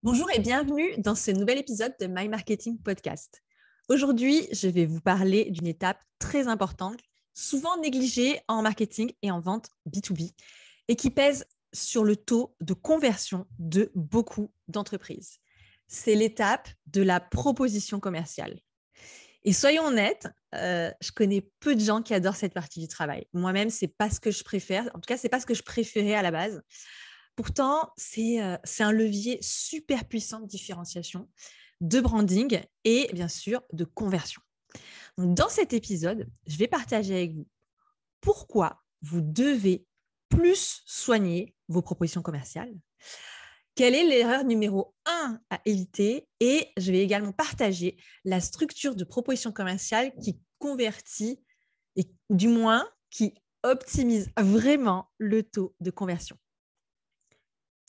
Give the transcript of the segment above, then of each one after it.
Bonjour et bienvenue dans ce nouvel épisode de My Marketing Podcast. Aujourd'hui, je vais vous parler d'une étape très importante, souvent négligée en marketing et en vente B2B et qui pèse sur le taux de conversion de beaucoup d'entreprises. C'est l'étape de la proposition commerciale. Et soyons honnêtes, je connais peu de gens qui adorent cette partie du travail. Moi-même, c'est pas ce que je préfère. En tout cas, c'est pas ce que je préférais à la base. Pourtant, c'est un levier super puissant de différenciation, de branding et bien sûr de conversion. Donc, dans cet épisode, je vais partager avec vous pourquoi vous devez plus soigner vos propositions commerciales, quelle est l'erreur numéro 1 à éviter et je vais également partager la structure de proposition commerciale qui convertit et du moins qui optimise vraiment le taux de conversion.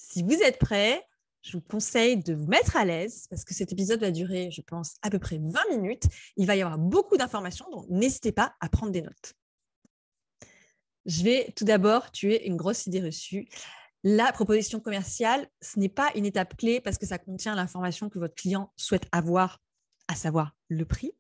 Si vous êtes prêts, je vous conseille de vous mettre à l'aise parce que cet épisode va durer, je pense, à peu près 20 minutes. Il va y avoir beaucoup d'informations, donc n'hésitez pas à prendre des notes. Je vais tout d'abord tuer une grosse idée reçue. La proposition commerciale, ce n'est pas une étape clé parce que ça contient l'information que votre client souhaite avoir, à savoir le prix.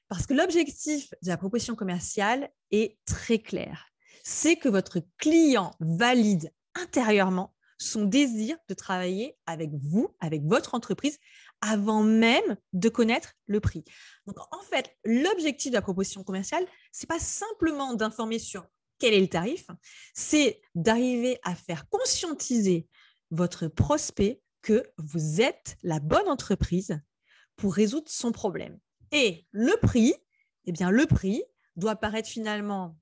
Parce que l'objectif de la proposition commerciale est très clair. C'est que votre client valide intérieurement son désir de travailler avec vous, avec votre entreprise, avant même de connaître le prix. Donc, en fait, l'objectif de la proposition commerciale, ce n'est pas simplement d'informer sur quel est le tarif, c'est d'arriver à faire conscientiser votre prospect que vous êtes la bonne entreprise pour résoudre son problème. Et le prix, eh bien, le prix doit paraître finalement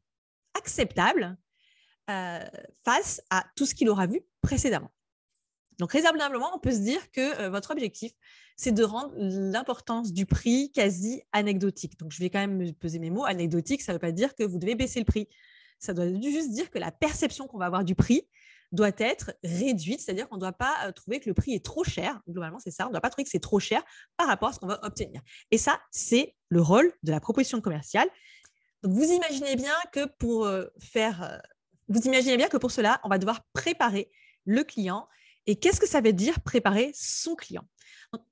acceptable face à tout ce qu'il aura vu précédemment. Donc, raisonnablement, on peut se dire que votre objectif, c'est de rendre l'importance du prix quasi anecdotique. Donc, je vais quand même peser mes mots. Anecdotique, ça ne veut pas dire que vous devez baisser le prix. Ça doit juste dire que la perception qu'on va avoir du prix doit être réduite, c'est-à-dire qu'on ne doit pas trouver que le prix est trop cher. Globalement, c'est ça. On ne doit pas trouver que c'est trop cher par rapport à ce qu'on va obtenir. Et ça, c'est le rôle de la proposition commerciale. Donc, vous imaginez bien que pour cela, on va devoir préparer le client. Et qu'est-ce que ça veut dire préparer son client? Donc,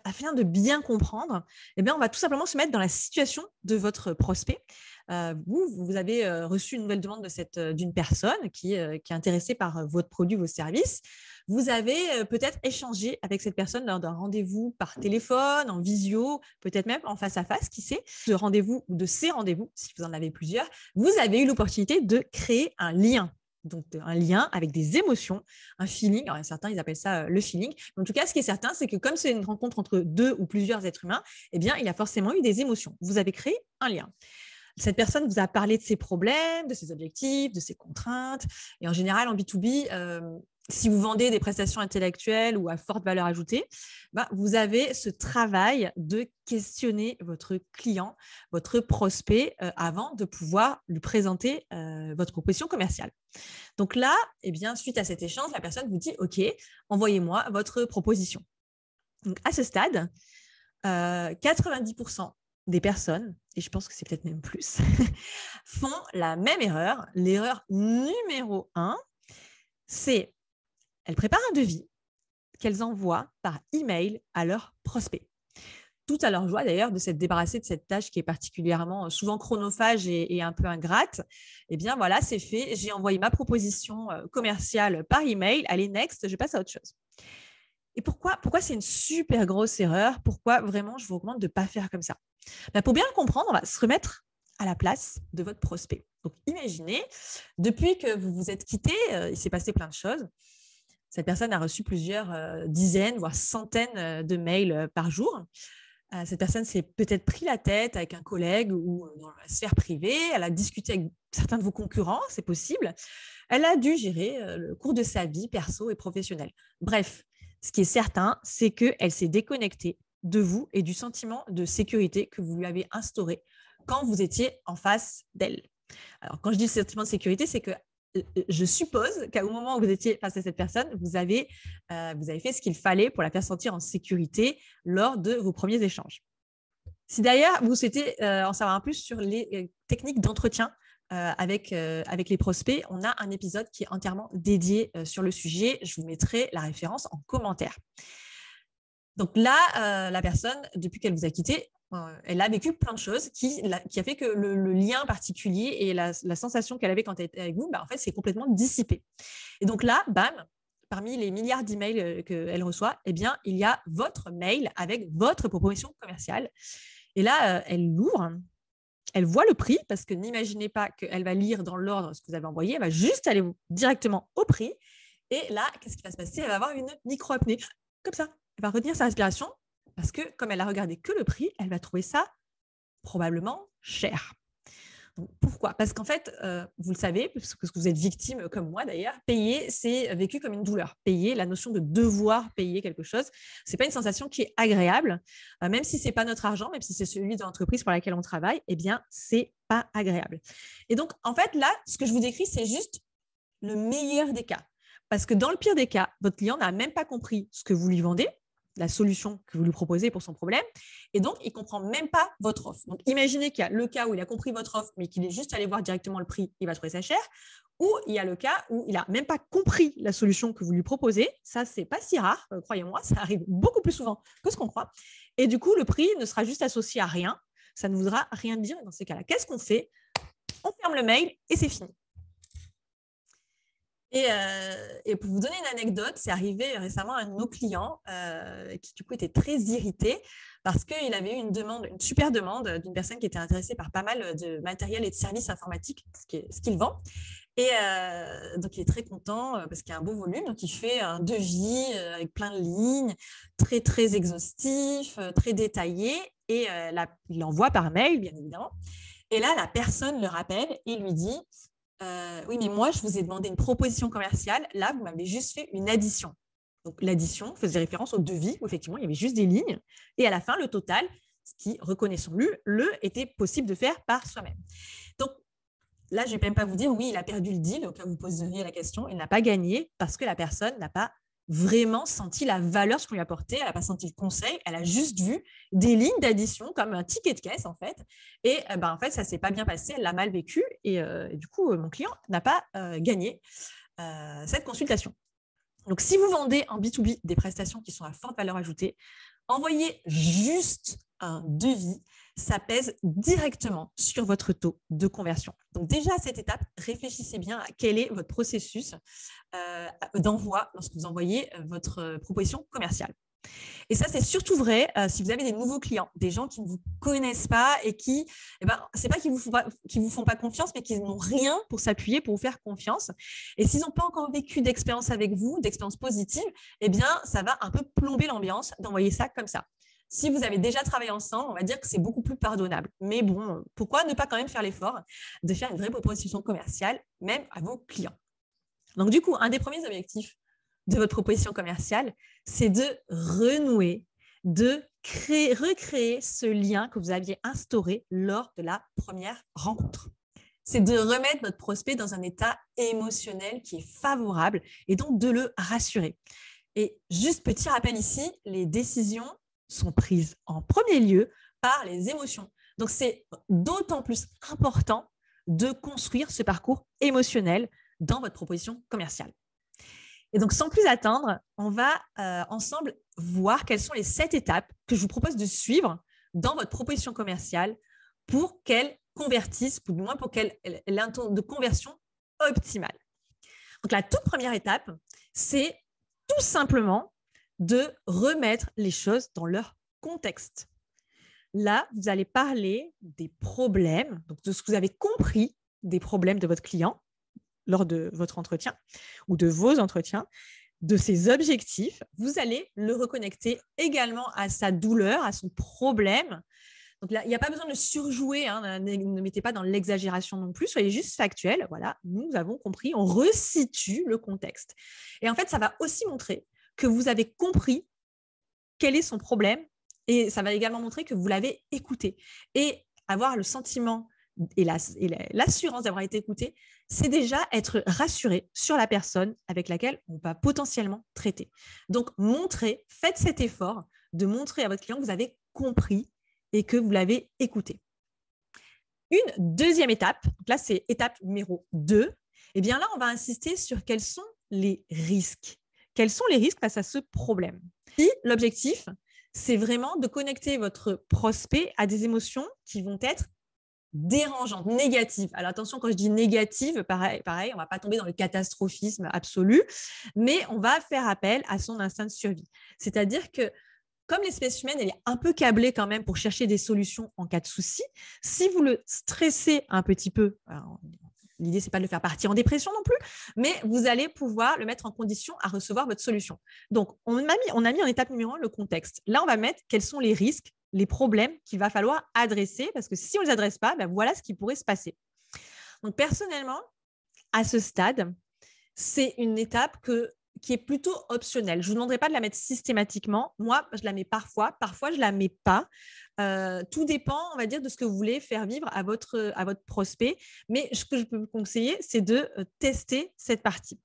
afin de bien comprendre, eh bien, on va tout simplement se mettre dans la situation de votre prospect. Vous avez reçu une nouvelle demande d'une personne qui est intéressée par votre produit, vos services. Vous avez peut-être échangé avec cette personne lors d'un rendez-vous par téléphone, en visio, peut-être même en face à face, qui sait, de rendez-vous ou de ces rendez-vous, si vous en avez plusieurs, vous avez eu l'opportunité de créer un lien. Donc, un lien avec des émotions, un feeling. Alors, certains, ils appellent ça le feeling. Mais en tout cas, ce qui est certain, c'est que comme c'est une rencontre entre deux ou plusieurs êtres humains, eh bien, il y a forcément eu des émotions. Vous avez créé un lien. Cette personne vous a parlé de ses problèmes, de ses objectifs, de ses contraintes. Et en général, en B2B, si vous vendez des prestations intellectuelles ou à forte valeur ajoutée, vous avez ce travail de questionner votre client, votre prospect, avant de pouvoir lui présenter votre proposition commerciale. Donc là, eh bien, suite à cet échange, la personne vous dit « Ok, envoyez-moi votre proposition ». Donc à ce stade, 90% des personnes, et je pense que c'est peut-être même plus, font la même erreur. L'erreur numéro 1, c'est elles préparent un devis qu'elles envoient par email à leurs prospects. Tout à leur joie d'ailleurs de s'être débarrassé de cette tâche qui est particulièrement souvent chronophage et un peu ingrate. Eh bien voilà, c'est fait. J'ai envoyé ma proposition commerciale par email. Allez, next, je passe à autre chose. Et pourquoi c'est une super grosse erreur? Pourquoi vraiment je vous recommande de ne pas faire comme ça? Pour bien le comprendre, on va se remettre à la place de votre prospect. Donc, imaginez, depuis que vous vous êtes quittés, il s'est passé plein de choses. Cette personne a reçu plusieurs dizaines, voire centaines de mails par jour. Cette personne s'est peut-être pris la tête avec un collègue ou dans la sphère privée. Elle a discuté avec certains de vos concurrents, c'est possible. Elle a dû gérer le cours de sa vie perso et professionnelle. Bref, ce qui est certain, c'est qu'elle s'est déconnectée de vous et du sentiment de sécurité que vous lui avez instauré quand vous étiez en face d'elle. Alors, quand je dis sentiment de sécurité, c'est que je suppose qu'au moment où vous étiez face à cette personne, vous avez fait ce qu'il fallait pour la faire sentir en sécurité lors de vos premiers échanges. Si d'ailleurs vous souhaitez en savoir un plus sur les techniques d'entretien avec les prospects, on a un épisode qui est entièrement dédié sur le sujet. Je vous mettrai la référence en commentaire. Donc là, la personne, depuis qu'elle vous a quitté, elle a vécu plein de choses qui a fait que le lien particulier et la sensation qu'elle avait quand elle était avec vous, en fait, c'est complètement dissipé. Et donc là, bam, parmi les milliards d'emails qu'elle reçoit, eh bien, il y a votre mail avec votre proposition commerciale. Et là, elle l'ouvre, elle voit le prix, parce que n'imaginez pas qu'elle va lire dans l'ordre ce que vous avez envoyé, elle va juste aller directement au prix. Et là, qu'est-ce qui va se passer? Elle va avoir une micro-apnée, comme ça. Elle va retenir sa respiration, parce que comme elle a regardé que le prix, elle va trouver ça probablement cher. Donc, pourquoi? Parce qu'en fait, vous le savez, parce que vous êtes victime comme moi d'ailleurs, payer, c'est vécu comme une douleur. Payer, la notion de devoir payer quelque chose, ce n'est pas une sensation qui est agréable. Même si ce n'est pas notre argent, même si c'est celui de l'entreprise pour laquelle on travaille, eh bien, ce n'est pas agréable. Et donc, en fait, là, ce que je vous décris, c'est juste le meilleur des cas. Parce que dans le pire des cas, votre client n'a même pas compris ce que vous lui vendez, la solution que vous lui proposez pour son problème, et donc il ne comprend même pas votre offre. Donc imaginez qu'il y a le cas où il a compris votre offre, mais qu'il est juste allé voir directement le prix, il va trouver ça cher, ou il y a le cas où il n'a même pas compris la solution que vous lui proposez. Ça, ce n'est pas si rare, croyez-moi, ça arrive beaucoup plus souvent que ce qu'on croit. Et du coup, le prix ne sera juste associé à rien, ça ne voudra rien dire. Dans ces cas-là, qu'est-ce qu'on fait? On ferme le mail et c'est fini. Et pour vous donner une anecdote, c'est arrivé récemment à un de nos clients qui du coup était très irrité parce qu'il avait eu une super demande d'une personne qui était intéressée par pas mal de matériel et de services informatiques, ce qu'il vend. Et donc, il est très content parce qu'il y a un beau volume. Donc, il fait un devis avec plein de lignes, très, très exhaustif, très détaillé. Et il l'envoie par mail, bien évidemment. Et là, la personne le rappelle et lui dit... oui, mais moi, je vous ai demandé une proposition commerciale. Là, vous m'avez juste fait une addition. Donc, l'addition faisait référence au devis où, effectivement, il y avait juste des lignes. Et à la fin, le total, ce qui, reconnaissons-le, était possible de faire par soi-même. Donc, là, je ne vais même pas vous dire, oui, il a perdu le deal, au cas où vous poseriez la question. Il n'a pas gagné parce que la personne n'a pas vraiment senti la valeur ce qu'on lui apportait, elle n'a pas senti le conseil, elle a juste vu des lignes d'addition comme un ticket de caisse en fait. Et en fait, ça ne s'est pas bien passé, elle l'a mal vécu et du coup, mon client n'a pas gagné cette consultation. Donc, si vous vendez en B2B des prestations qui sont à forte valeur ajoutée, envoyez juste un devis, ça pèse directement sur votre taux de conversion. Donc déjà, à cette étape, réfléchissez bien à quel est votre processus d'envoi lorsque vous envoyez votre proposition commerciale. Et ça, c'est surtout vrai si vous avez des nouveaux clients, des gens qui ne vous connaissent pas et qui, c'est pas qu'ils vous font pas confiance, mais qu'ils n'ont rien pour s'appuyer, pour vous faire confiance. Et s'ils n'ont pas encore vécu d'expérience avec vous, d'expérience positive, eh bien, ça va un peu plomber l'ambiance d'envoyer ça comme ça. Si vous avez déjà travaillé ensemble, on va dire que c'est beaucoup plus pardonnable. Mais bon, pourquoi ne pas quand même faire l'effort de faire une vraie proposition commerciale, même à vos clients? Donc, du coup, un des premiers objectifs de votre proposition commerciale, c'est de renouer, de recréer ce lien que vous aviez instauré lors de la première rencontre. C'est de remettre votre prospect dans un état émotionnel qui est favorable et donc de le rassurer. Et juste petit rappel ici, les décisions sont prises en premier lieu par les émotions. Donc, c'est d'autant plus important de construire ce parcours émotionnel dans votre proposition commerciale. Et donc, sans plus attendre, on va ensemble voir quelles sont les 7 étapes que je vous propose de suivre dans votre proposition commerciale pour qu'elle convertisse, ou du moins pour qu'elle ait un taux de conversion optimal. Donc, la toute première étape, c'est tout simplement de remettre les choses dans leur contexte. Là, vous allez parler des problèmes, donc de ce que vous avez compris des problèmes de votre client lors de votre entretien ou de vos entretiens, de ses objectifs. Vous allez le reconnecter également à sa douleur, à son problème. Donc là, il n'y a pas besoin de le surjouer, ne mettez pas dans l'exagération non plus, soyez juste factuel. Voilà, nous avons compris, on resitue le contexte. Et en fait, ça va aussi montrer que vous avez compris quel est son problème et ça va également montrer que vous l'avez écouté. Et avoir le sentiment et l'assurance d'avoir été écouté, c'est déjà être rassuré sur la personne avec laquelle on va potentiellement traiter. Donc, faites cet effort de montrer à votre client que vous avez compris et que vous l'avez écouté. Une deuxième étape, donc là, c'est étape numéro 2. Eh bien là, on va insister sur quels sont les risques. Quels sont les risques face à ce problème? Si l'objectif, c'est vraiment de connecter votre prospect à des émotions qui vont être dérangeantes, négatives. Alors attention, quand je dis négative, pareil, on ne va pas tomber dans le catastrophisme absolu, mais on va faire appel à son instinct de survie. C'est-à-dire que comme l'espèce humaine, elle est un peu câblée quand même pour chercher des solutions en cas de souci, si vous le stressez un petit peu, l'idée, ce n'est pas de le faire partir en dépression non plus, mais vous allez pouvoir le mettre en condition à recevoir votre solution. Donc, on a mis en étape numéro 1 le contexte. Là, on va mettre quels sont les risques, les problèmes qu'il va falloir adresser, parce que si on ne les adresse pas, voilà ce qui pourrait se passer. Donc, personnellement, à ce stade, c'est une étape qui est plutôt optionnelle. Je ne vous demanderai pas de la mettre systématiquement. Moi, je la mets parfois je ne la mets pas. Tout dépend, on va dire, de ce que vous voulez faire vivre à votre prospect. Mais ce que je peux vous conseiller, c'est de tester cette partie.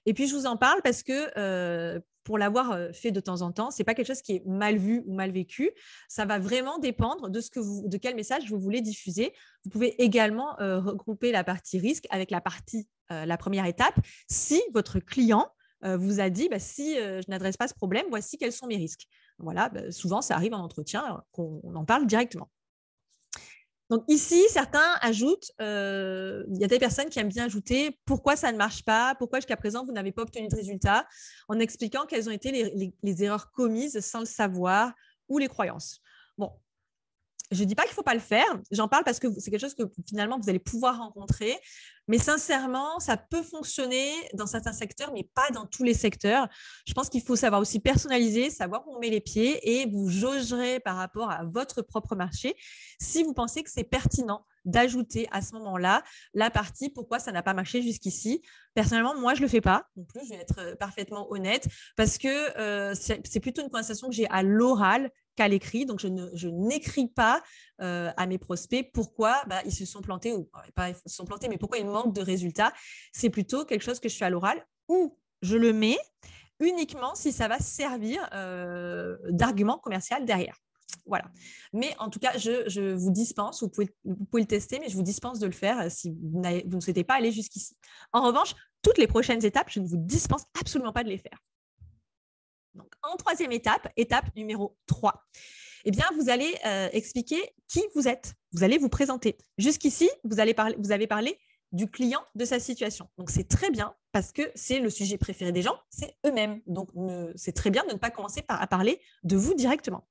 Et puis, je vous en parle parce que pour l'avoir fait de temps en temps, ce n'est pas quelque chose qui est mal vu ou mal vécu. Ça va vraiment dépendre de quel message vous voulez diffuser. Vous pouvez également regrouper la partie risque avec la première étape. Si votre client vous a dit, si je n'adresse pas ce problème, voici quels sont mes risques. Voilà, souvent, ça arrive en entretien qu'on en parle directement. Donc ici, certains ajoutent, il y a des personnes qui aiment bien ajouter pourquoi ça ne marche pas, pourquoi jusqu'à présent vous n'avez pas obtenu de résultat, en expliquant quelles ont été les erreurs commises sans le savoir ou les croyances. Bon, je ne dis pas qu'il ne faut pas le faire, j'en parle parce que c'est quelque chose que finalement vous allez pouvoir rencontrer, mais sincèrement, ça peut fonctionner dans certains secteurs, mais pas dans tous les secteurs. Je pense qu'il faut savoir aussi personnaliser, savoir où on met les pieds et vous jaugerez par rapport à votre propre marché si vous pensez que c'est pertinent d'ajouter à ce moment-là la partie pourquoi ça n'a pas marché jusqu'ici. Personnellement, moi, je ne le fais pas non plus, je vais être parfaitement honnête, parce que c'est plutôt une conversation que j'ai à l'oral qu'à l'écrit. Donc, je n'écris pas à mes prospects pourquoi ils se sont plantés, ou pas ils se sont plantés, mais pourquoi ils manquent de résultats. C'est plutôt quelque chose que je fais à l'oral ou je le mets uniquement si ça va servir d'argument commercial derrière. Voilà. Mais en tout cas, je vous dispense, vous pouvez le tester, mais je vous dispense de le faire si vous ne souhaitez pas aller jusqu'ici. En revanche, toutes les prochaines étapes, je ne vous dispense absolument pas de les faire. Donc, en troisième étape, étape numéro 3, eh bien, vous allez expliquer qui vous êtes. Vous allez vous présenter. Jusqu'ici, vous avez parlé du client, de sa situation. Donc, c'est très bien parce que c'est le sujet préféré des gens, c'est eux-mêmes. Donc, c'est très bien de ne pas commencer à parler de vous directement.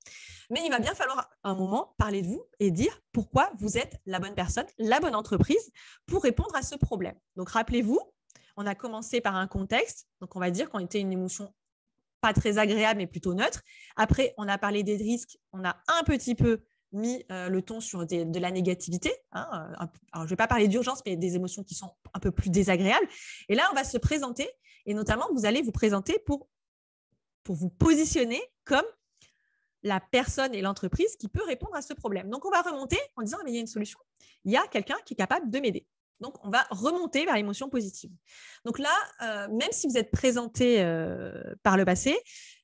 Mais il va bien falloir un moment parler de vous et dire pourquoi vous êtes la bonne personne, la bonne entreprise pour répondre à ce problème. Donc, rappelez-vous, on a commencé par un contexte. Donc, on va dire qu'on était une émotion pas très agréable, mais plutôt neutre. Après, on a parlé des risques. On a un petit peu mis le ton sur de la négativité. Alors, je ne vais pas parler d'urgence, mais des émotions qui sont un peu plus désagréables. Et là, on va se présenter. Et notamment, vous allez vous présenter pour vous positionner comme la personne et l'entreprise qui peut répondre à ce problème. Donc, on va remonter en disant, mais il y a une solution. Il y a quelqu'un qui est capable de m'aider. Donc, on va remonter vers l'émotion positive. Donc là, même si vous êtes présenté par le passé,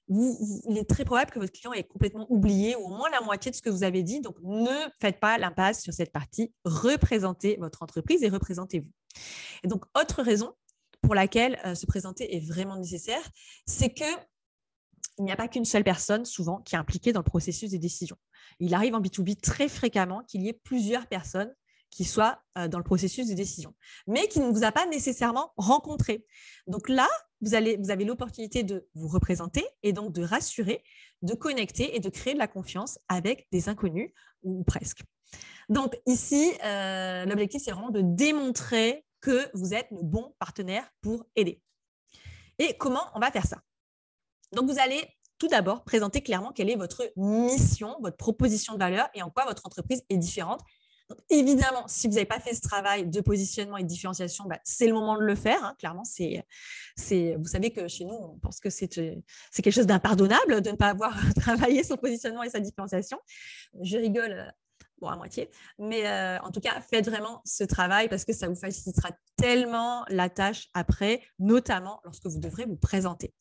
il est très probable que votre client ait complètement oublié ou au moins la moitié de ce que vous avez dit. Donc, ne faites pas l'impasse sur cette partie. Représentez votre entreprise et représentez-vous. Et donc, autre raison pour laquelle se présenter est vraiment nécessaire, c'est que il n'y a pas qu'une seule personne, souvent, qui est impliquée dans le processus de décision. Il arrive en B2B très fréquemment qu'il y ait plusieurs personnes qui soient dans le processus de décision, mais qui ne vous a pas nécessairement rencontré. Donc là, vous avez l'opportunité de vous représenter et donc de rassurer, de connecter et de créer de la confiance avec des inconnus ou presque. Donc ici, l'objectif, c'est vraiment de démontrer que vous êtes le bon partenaire pour aider. Et comment on va faire ça? Donc, vous allez tout d'abord présenter clairement quelle est votre mission, votre proposition de valeur et en quoi votre entreprise est différente. Donc, évidemment, si vous n'avez pas fait ce travail de positionnement et de différenciation, c'est le moment de le faire. Clairement, vous savez que chez nous, on pense que c'est quelque chose d'impardonnable de ne pas avoir travaillé son positionnement et sa différenciation. Je rigole. Bon, à moitié. Mais en tout cas, faites vraiment ce travail parce que ça vous facilitera tellement la tâche après, notamment lorsque vous devrez vous présenter.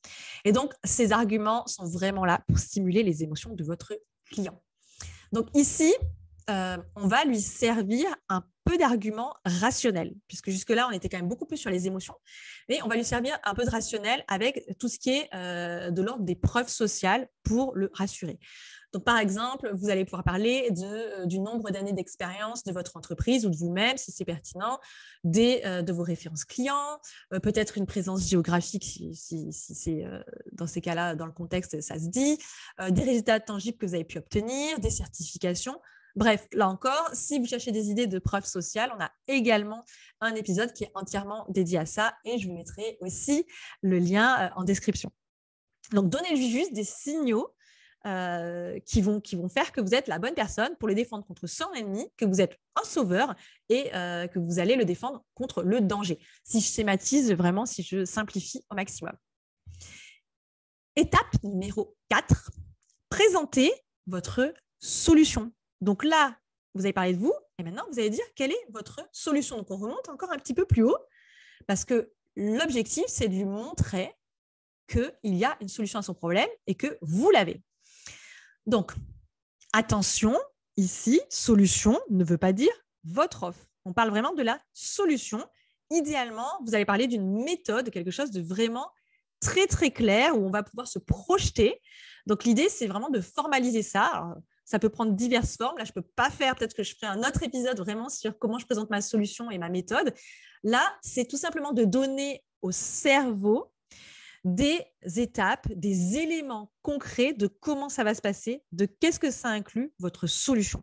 Et donc, ces arguments sont vraiment là pour stimuler les émotions de votre client. Donc ici, on va lui servir un peu d'arguments rationnels, puisque jusque-là, on était quand même beaucoup plus sur les émotions, mais on va lui servir un peu de rationnel avec tout ce qui est de l'ordre des preuves sociales pour le rassurer. Donc, par exemple, vous allez pouvoir parler du nombre d'années d'expérience de votre entreprise ou de vous-même, si c'est pertinent, de vos références clients, peut-être une présence géographique, si c'est dans ces cas-là, dans le contexte, ça se dit, des résultats tangibles que vous avez pu obtenir, des certifications. Bref, là encore, si vous cherchez des idées de preuves sociales, on a également un épisode qui est entièrement dédié à ça et je vous mettrai aussi le lien en description. Donc, donnez-lui juste des signaux qui vont faire que vous êtes la bonne personne pour le défendre contre son ennemi, que vous êtes un sauveur et que vous allez le défendre contre le danger. Si je schématise vraiment, si je simplifie au maximum. Étape numéro 4, présentez votre solution. Donc là, vous avez parlé de vous et maintenant, vous allez dire quelle est votre solution. Donc, on remonte encore un petit peu plus haut parce que l'objectif, c'est de lui montrer qu'il y a une solution à son problème et que vous l'avez. Donc, attention, ici, solution ne veut pas dire votre offre. On parle vraiment de la solution. Idéalement, vous allez parler d'une méthode, quelque chose de vraiment très, très clair où on va pouvoir se projeter. Donc, l'idée, c'est vraiment de formaliser ça. Alors, ça peut prendre diverses formes. Là, je ne peux pas faire, peut-être que je ferai un autre épisode vraiment sur comment je présente ma solution et ma méthode. Là, c'est tout simplement de donner au cerveau des étapes, des éléments concrets de comment ça va se passer, de qu'est-ce que ça inclut, votre solution.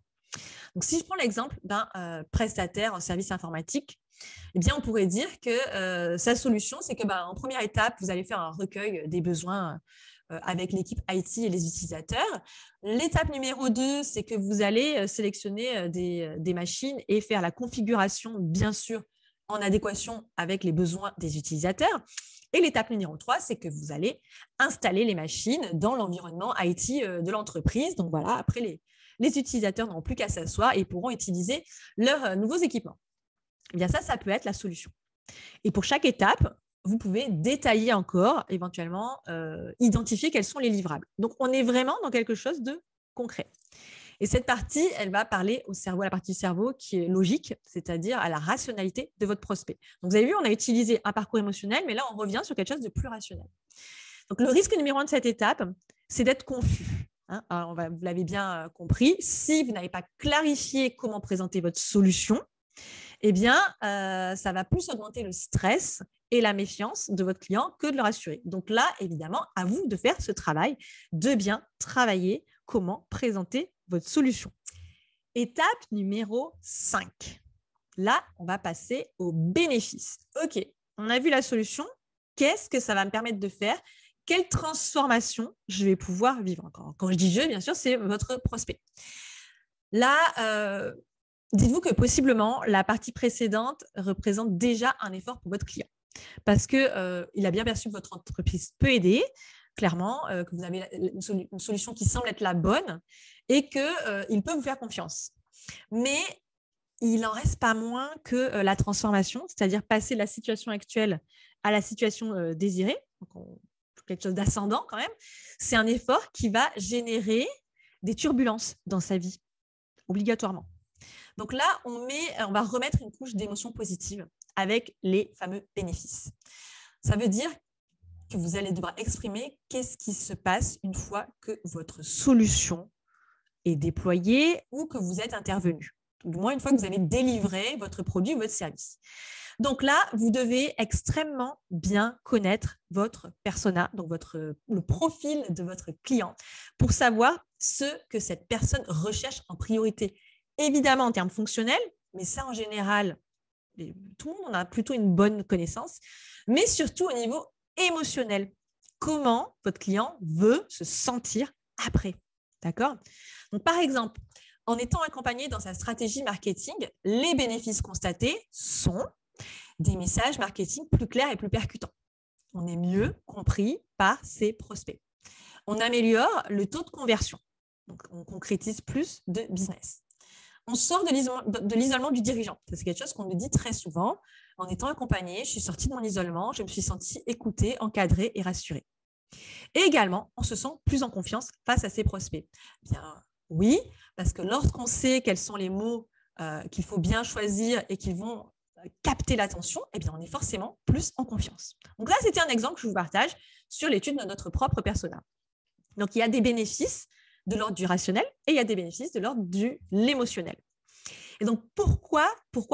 Donc, si je prends l'exemple d'un prestataire en service informatique, eh bien, on pourrait dire que sa solution, c'est que en première étape, vous allez faire un recueil des besoins avec l'équipe IT et les utilisateurs. L'étape numéro 2, c'est que vous allez sélectionner des machines et faire la configuration, bien sûr, en adéquation avec les besoins des utilisateurs. Et l'étape numéro 3, c'est que vous allez installer les machines dans l'environnement IT de l'entreprise. Donc voilà, après, les utilisateurs n'auront plus qu'à s'asseoir et pourront utiliser leurs nouveaux équipements. Eh bien, ça peut être la solution. Et pour chaque étape, vous pouvez détailler encore, éventuellement, identifier quels sont les livrables. Donc, on est vraiment dans quelque chose de concret. Et cette partie, elle va parler au cerveau, à la partie du cerveau qui est logique, c'est-à-dire à la rationalité de votre prospect. Donc, vous avez vu, on a utilisé un parcours émotionnel, mais là, on revient sur quelque chose de plus rationnel. Donc, le risque numéro 1 de cette étape, c'est d'être confus. Alors, vous l'avez bien compris, si vous n'avez pas clarifié comment présenter votre solution, eh bien, ça va plus augmenter le stress et la méfiance de votre client que de le rassurer. Donc là, évidemment, à vous de faire ce travail, de bien travailler comment présenter votre solution. Étape numéro 5. Là, on va passer aux bénéfices. OK, on a vu la solution. Qu'est-ce que ça va me permettre de faire? Quelle transformation je vais pouvoir vivre? Quand je dis je, bien sûr, c'est votre prospect. Là, dites-vous que possiblement, la partie précédente représente déjà un effort pour votre client parce qu'il a bien perçu que votre entreprise peut aider, clairement, que vous avez une solution qui semble être la bonne et qu'il peut vous faire confiance. Mais il n'en reste pas moins que la transformation, c'est-à-dire passer de la situation actuelle à la situation désirée, donc quelque chose d'ascendant quand même, c'est un effort qui va générer des turbulences dans sa vie, obligatoirement. Donc là, on va remettre une couche d'émotions positives avec les fameux bénéfices. Ça veut dire que vous allez devoir exprimer qu'est-ce qui se passe une fois que votre solution est déployée ou que vous êtes intervenu. Du moins, une fois que vous avez délivré votre produit ou votre service. Donc là, vous devez extrêmement bien connaître votre persona, donc le profil de votre client, pour savoir ce que cette personne recherche en priorité. Évidemment, en termes fonctionnels, mais ça, en général, tout le monde en a plutôt une bonne connaissance, mais surtout au niveau émotionnel. Comment votre client veut se sentir après. D'accord? Donc, par exemple, en étant accompagné dans sa stratégie marketing, les bénéfices constatés sont des messages marketing plus clairs et plus percutants. On est mieux compris par ses prospects. On améliore le taux de conversion. Donc, on concrétise plus de business. On sort de l'isolement du dirigeant. C'est quelque chose qu'on me dit très souvent. En étant accompagnée, je suis sortie de mon isolement, je me suis sentie écoutée, encadrée et rassurée. Et également, on se sent plus en confiance face à ses prospects. Bien, Oui, parce que lorsqu'on sait quels sont les mots qu'il faut bien choisir et qui vont capter l'attention, eh bien, on est forcément plus en confiance. Donc là, c'était un exemple que je vous partage sur l'étude de notre propre persona. Donc, il y a des bénéfices de l'ordre du rationnel et il y a des bénéfices de l'ordre de l'émotionnel. Et donc, pourquoi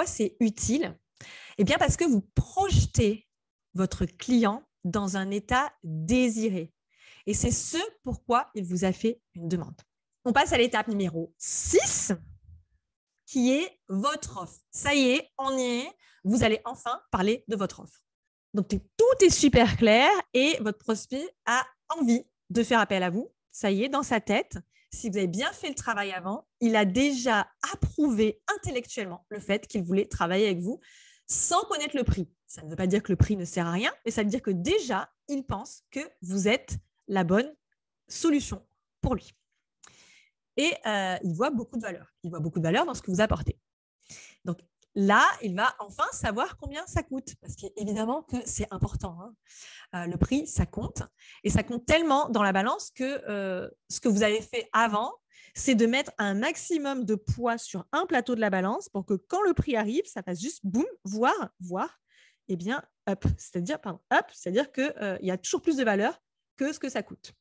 c'est utile? Eh bien, parce que vous projetez votre client dans un état désiré. Et c'est ce pourquoi il vous a fait une demande. On passe à l'étape numéro 6, qui est votre offre. Ça y est, on y est. Vous allez enfin parler de votre offre. Donc, tout est super clair et votre prospect a envie de faire appel à vous. Ça y est, dans sa tête, si vous avez bien fait le travail avant, il a déjà approuvé intellectuellement le fait qu'il voulait travailler avec vous sans connaître le prix. Ça ne veut pas dire que le prix ne sert à rien, mais ça veut dire que déjà, il pense que vous êtes la bonne solution pour lui. Et il voit beaucoup de valeur. Il voit beaucoup de valeur dans ce que vous apportez. Donc là, il va enfin savoir combien ça coûte, parce qu'évidemment que c'est important. Le prix, ça compte. Et ça compte tellement dans la balance que ce que vous avez fait avant, c'est de mettre un maximum de poids sur un plateau de la balance pour que quand le prix arrive, ça fasse juste boum, voir, eh bien, up. C'est-à-dire qu'il y a toujours plus de valeur que ce que ça coûte.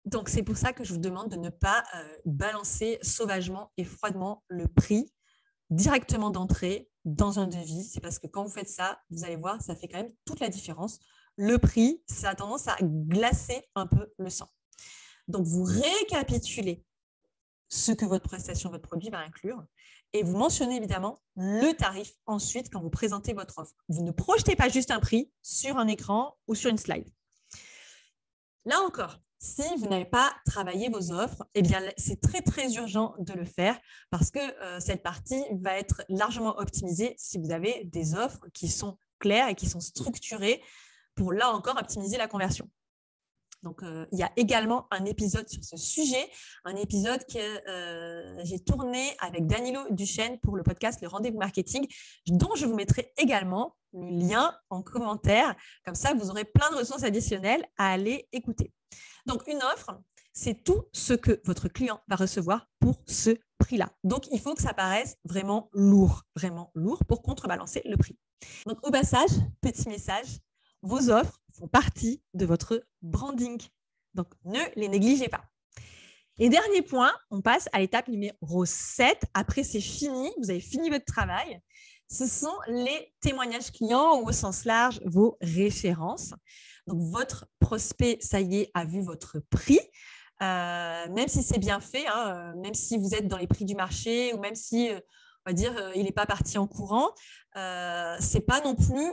Donc, c'est pour ça que je vous demande de ne pas balancer sauvagement et froidement le prix directement d'entrée dans un devis. C'est parce que quand vous faites ça, vous allez voir, ça fait quand même toute la différence. Le prix, ça a tendance à glacer un peu le sang. Donc, vous récapitulez ce que votre prestation, votre produit va inclure et vous mentionnez évidemment le tarif ensuite quand vous présentez votre offre. Vous ne projetez pas juste un prix sur un écran ou sur une slide. Là encore, si vous n'avez pas travaillé vos offres, eh bien, c'est très, très urgent de le faire parce que cette partie va être largement optimisée si vous avez des offres qui sont claires et qui sont structurées pour, là encore, optimiser la conversion. Donc, il y a également un épisode sur ce sujet, un épisode que j'ai tourné avec Danilo Duchesne pour le podcast Le Rendez-vous Marketing, dont je vous mettrai également le lien en commentaire. Comme ça, vous aurez plein de ressources additionnelles à aller écouter. Donc, une offre, c'est tout ce que votre client va recevoir pour ce prix-là. Donc, il faut que ça paraisse vraiment lourd pour contrebalancer le prix. Donc, au passage, petit message, vos offres font partie de votre branding. Donc, ne les négligez pas. Et dernier point, on passe à l'étape numéro 7. Après, c'est fini, vous avez fini votre travail. Ce sont les témoignages clients ou au sens large, vos références. Donc, votre prospect, ça y est, a vu votre prix. Même si c'est bien fait, même si vous êtes dans les prix du marché ou même si, on va dire, il n'est pas parti en courant, ce n'est pas non plus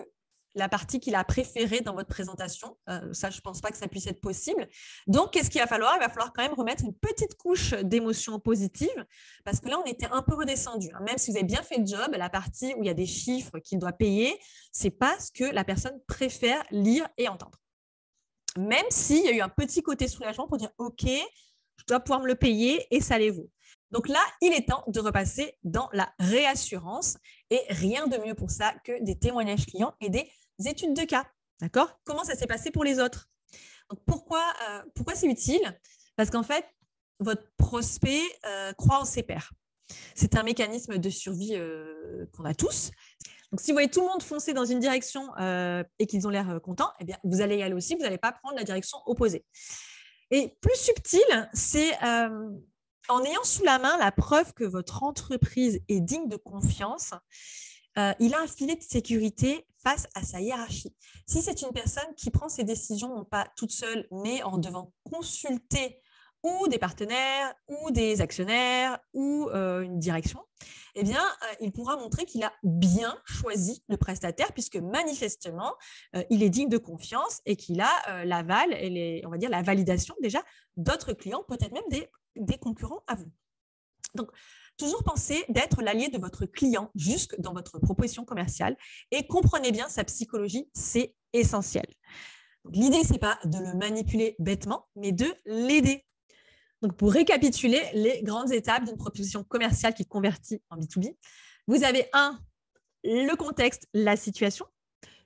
la partie qu'il a préférée dans votre présentation. Ça, je ne pense pas que ça puisse être possible. Donc, qu'est-ce qu'il va falloir? Il va falloir quand même remettre une petite couche d'émotions positives parce que là, on était un peu redescendu. Même si vous avez bien fait le job, la partie où il y a des chiffres qu'il doit payer, ce n'est pas ce que la personne préfère lire et entendre. Même s'il y a eu un petit côté soulagement pour dire « Ok, je dois pouvoir me le payer et ça les vaut ». Donc là, il est temps de repasser dans la réassurance et rien de mieux pour ça que des témoignages clients et des études de cas. D'accord? Comment ça s'est passé pour les autres? Donc pourquoi c'est utile? Parce qu'en fait, votre prospect croit en ses pairs. C'est un mécanisme de survie qu'on a tous. Donc, si vous voyez tout le monde foncer dans une direction et qu'ils ont l'air contents, eh bien, vous allez y aller aussi, vous n'allez pas prendre la direction opposée. Et plus subtil, c'est en ayant sous la main la preuve que votre entreprise est digne de confiance, il a un filet de sécurité face à sa hiérarchie. Si c'est une personne qui prend ses décisions, non pas toute seule, mais en devant consulter ou des partenaires, ou des actionnaires, ou une direction, eh bien, il pourra montrer qu'il a bien choisi le prestataire, puisque manifestement, il est digne de confiance et qu'il a l'aval et on va dire la validation déjà d'autres clients, peut-être même des concurrents à vous. Donc, toujours pensez d'être l'allié de votre client jusque dans votre proposition commerciale et comprenez bien sa psychologie, c'est essentiel. L'idée, ce n'est pas de le manipuler bêtement, mais de l'aider. Donc, pour récapituler les grandes étapes d'une proposition commerciale qui convertit en B2B, vous avez 1, le contexte, la situation.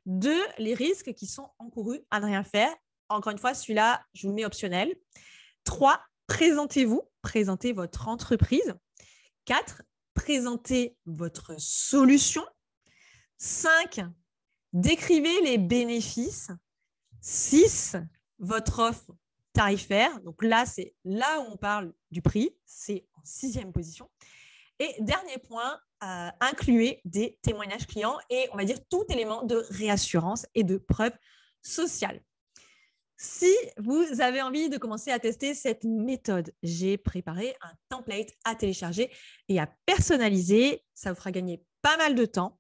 2, les risques qui sont encourus à ne rien faire. Encore une fois, celui-là, je vous le mets optionnel. 3, présentez-vous présenter votre entreprise. 4, présenter votre solution. 5, décrivez les bénéfices. 6, votre offre tarifaire. Donc là, c'est là où on parle du prix. C'est en 6e position. Et dernier point, incluez des témoignages clients et on va dire tout élément de réassurance et de preuve sociale. Si vous avez envie de commencer à tester cette méthode, j'ai préparé un template à télécharger et à personnaliser. Ça vous fera gagner pas mal de temps.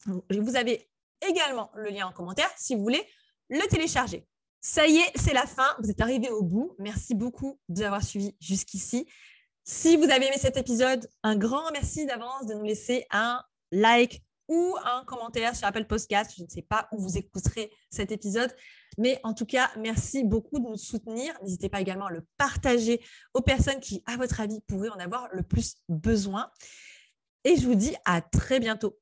Vous avez également le lien en commentaire si vous voulez le télécharger. Ça y est, c'est la fin. Vous êtes arrivés au bout. Merci beaucoup de nous avoir suivis jusqu'ici. Si vous avez aimé cet épisode, un grand merci d'avance de nous laisser un like ou un commentaire sur Apple Podcast. Je ne sais pas où vous écouterez cet épisode, mais en tout cas, merci beaucoup de nous soutenir. N'hésitez pas également à le partager aux personnes qui, à votre avis, pourraient en avoir le plus besoin. Et je vous dis à très bientôt.